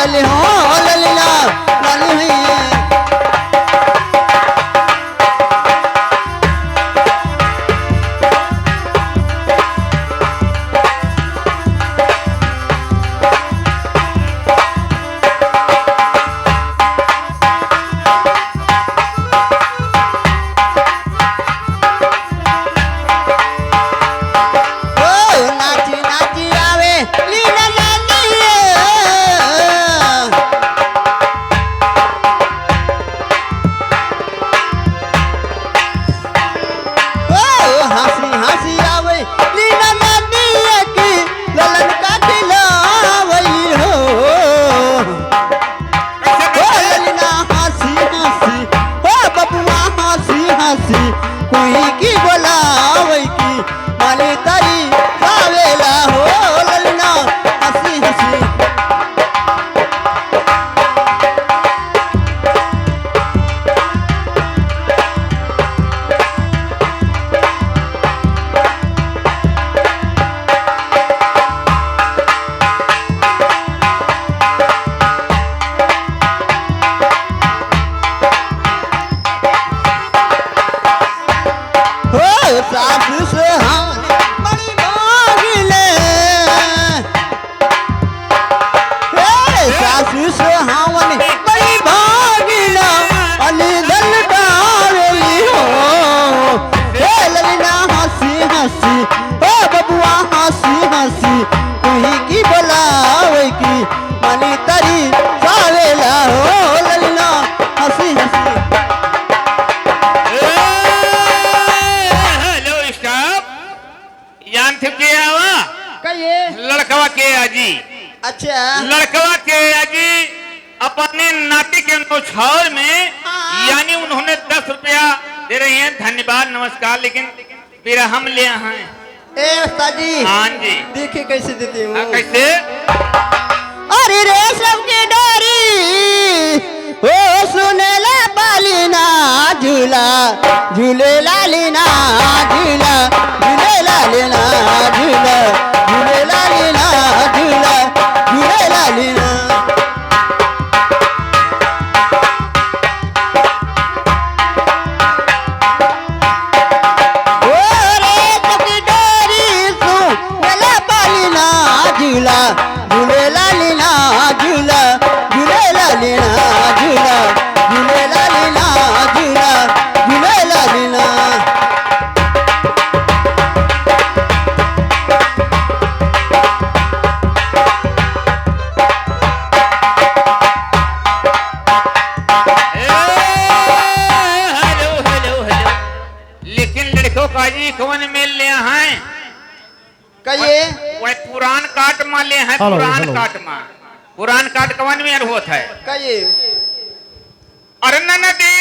आवेली हो ललिना लाली हुई कोई की बोलावे की माली तारी आवेला हो ललना हंसी हंसी सासू से बड़ी भागिले सासू से बड़ी भागिला अली दल डावेली हो ललिना हंसी हंसी ओ बबुआ हंसी हंसी कोई की बोलावे की माली तरी सावेला हो ललिना हंसी हंसी लड़कवा के आजी अच्छा लड़कवा के आजी अपने नाती के नौछावर में यानी उन्होंने 10 रुपया दे रही हैं धन्यवाद नमस्कार लेकिन फिर हम ले हैं जी हाँ जी देखिए कैसे देते हूँ कैसे अरे रेशम की डोरी ओ सुनेला पालीना झूला झूले लालीना झूला झूले लालीना झूला झूले लालीना झूला झूले लालीना ओ रेशम की डोरी सुनेला पालीना झूला झूले लालीना झूला झूले लालीना झूला झूले लालीना झूला झूले लालीना लेकिन लड़कों का जी कौन मिल ले हैं कहिए वह पुरान काट मा ले हैं पुरान काट कवन में होता है कहिए अरे नदी